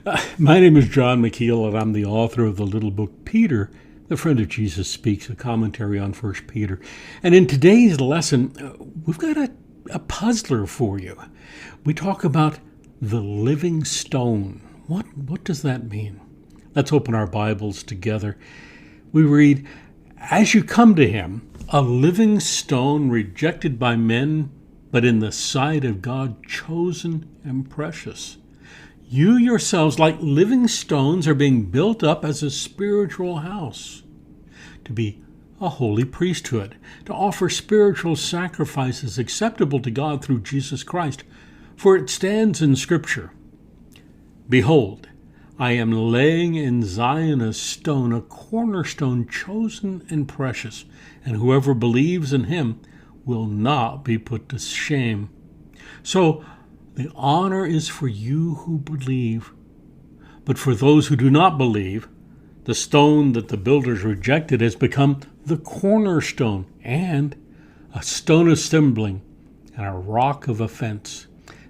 My name is John McKeel, and I'm the author of the little book Peter, the Friend of Jesus Speaks, a commentary on First Peter. And in today's lesson, we've got a puzzler for you. We talk about the living stone. What does that mean? Let's open our Bibles together. We read, "As you come to him, a living stone rejected by men, but in the sight of God chosen and precious. You yourselves, like living stones, are being built up as a spiritual house, to be a holy priesthood, to offer spiritual sacrifices acceptable to God through Jesus Christ. For it stands in Scripture, 'Behold, I am laying in Zion a stone, a cornerstone chosen and precious, and whoever believes in him will not be put to shame.' So the honor is for you who believe. But for those who do not believe, the stone that the builders rejected has become the cornerstone and a stone of stumbling and a rock of offense.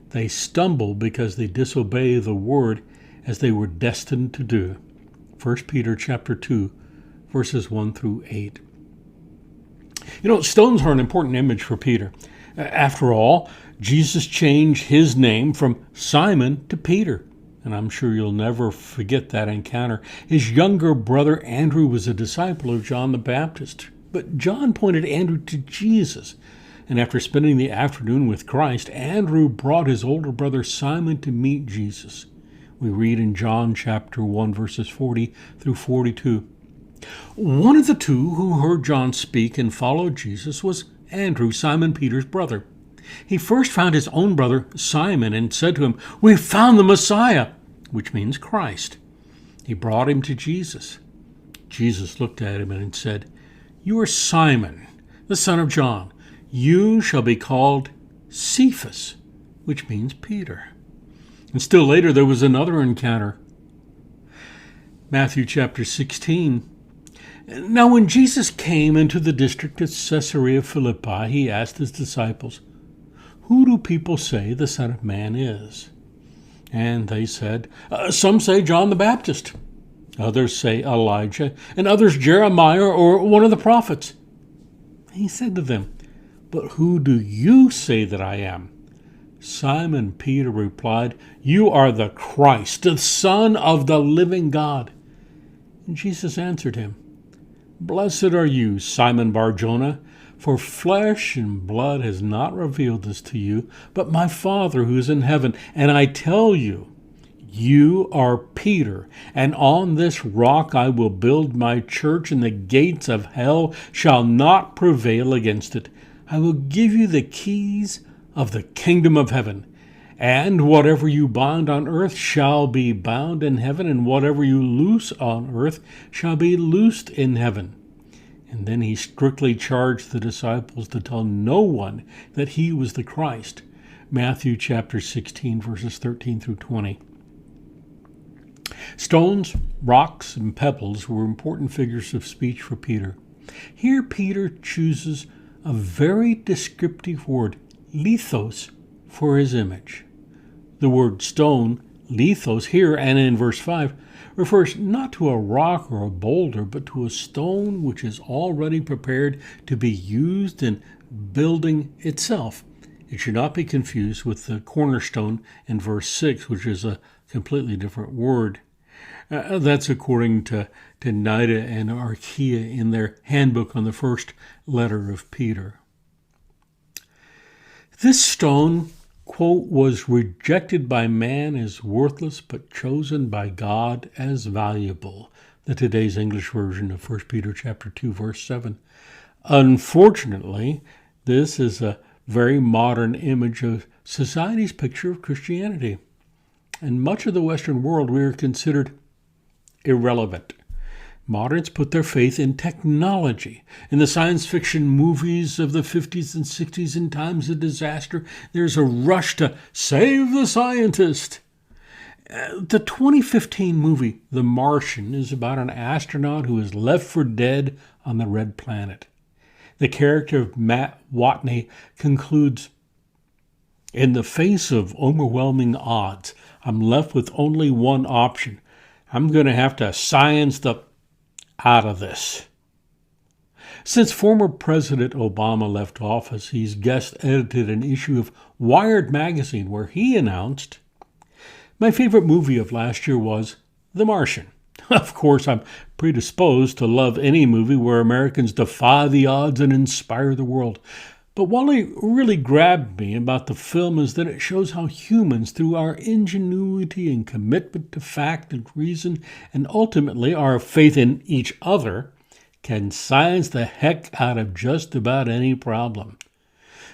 They stumble because they disobey the word as they were destined to do." 1 Peter chapter 2, verses 1 through 8. Stones are an important image for Peter. After all, Jesus changed his name from Simon to Peter, and I'm sure you'll never forget that encounter. His younger brother Andrew was a disciple of John the Baptist, but John pointed Andrew to Jesus, and after spending the afternoon with Christ, Andrew brought his older brother Simon to meet Jesus. We read in John chapter 1, verses 40 through 42. One of the two who heard John speak and followed Jesus was Andrew, Simon Peter's brother. He first found his own brother Simon and said to him, "We've found the Messiah," which means Christ. He brought him to Jesus. Jesus looked at him and said, "You are Simon, the son of John. You shall be called Cephas," which means Peter. And still later there was another encounter. Matthew chapter 16. "Now when Jesus came into the district of Caesarea Philippi, he asked his disciples, 'Who do people say the Son of Man is?' And they said, 'Some say John the Baptist, others say Elijah, and others Jeremiah or one of the prophets.' He said to them, 'But who do you say that I am?' Simon Peter replied, 'You are the Christ, the Son of the living God.' And Jesus answered him, 'Blessed are you, Simon Bar-Jonah, for flesh and blood has not revealed this to you, but my Father who is in heaven. And I tell you, you are Peter, and on this rock I will build my church, and the gates of hell shall not prevail against it. I will give you the keys of the kingdom of heaven. And whatever you bind on earth shall be bound in heaven, and whatever you loose on earth shall be loosed in heaven.' And then he strictly charged the disciples to tell no one that he was the Christ." Matthew chapter 16, verses 13 through 20. Stones, rocks, and pebbles were important figures of speech for Peter. Here Peter chooses a very descriptive word, lithos, for his image. The word stone, lithos, here and in verse 5, refers not to a rock or a boulder, but to a stone which is already prepared to be used in building itself. It should not be confused with the cornerstone in verse 6, which is a completely different word. That's according to Nida and Archaea in their handbook on the first letter of Peter. This stone, quote, "was rejected by man as worthless, but chosen by God as valuable," the today's English version of 1 Peter chapter 2, verse 7. Unfortunately, this is a very modern image of society's picture of Christianity. In much of the Western world, we are considered irrelevant. Moderns put their faith in technology. In the science fiction movies of the 50s and 60s, in times of disaster, there's a rush to save the scientist. The 2015 movie, The Martian, is about an astronaut who is left for dead on the red planet. The character of Matt Watney concludes, "In the face of overwhelming odds, I'm left with only one option. I'm going to have to science the out of this. Since former President Obama left office, he's guest edited an issue of Wired magazine where he announced, "My favorite movie of last year was The Martian." Of course, I'm predisposed to love any movie where Americans defy the odds and inspire the world. But what really grabbed me about the film is that it shows how humans, through our ingenuity and commitment to fact and reason, and ultimately our faith in each other, can science the heck out of just about any problem.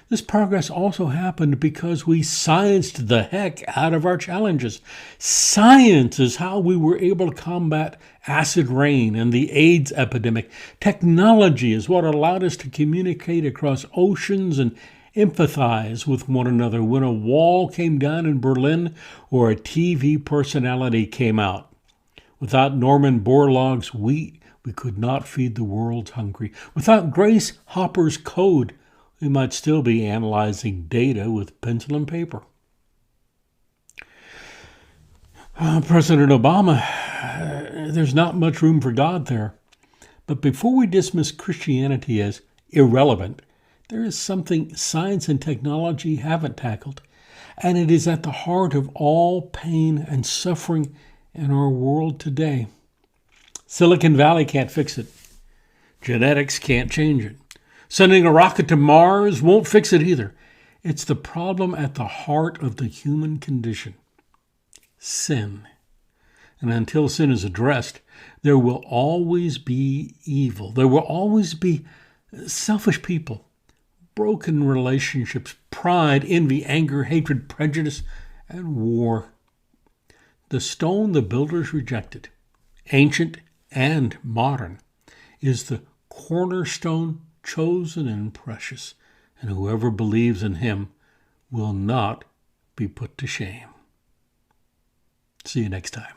This progress also happened because we scienced the heck out of our challenges. Science is how we were able to combat acid rain and the AIDS epidemic. Technology is what allowed us to communicate across oceans and empathize with one another when a wall came down in Berlin or a TV personality came out. Without Norman Borlaug's wheat, we could not feed the world's hungry. Without Grace Hopper's code, we might still be analyzing data with pencil and paper. President Obama, there's not much room for God there. But before we dismiss Christianity as irrelevant, there is something science and technology haven't tackled, and it is at the heart of all pain and suffering in our world today. Silicon Valley can't fix it. Genetics can't change it. Sending a rocket to Mars won't fix it either. It's the problem at the heart of the human condition: sin. And until sin is addressed, there will always be evil. There will always be selfish people, broken relationships, pride, envy, anger, hatred, prejudice, and war. The stone the builders rejected, ancient and modern, is the cornerstone chosen and precious, and whoever believes in him will not be put to shame. See you next time.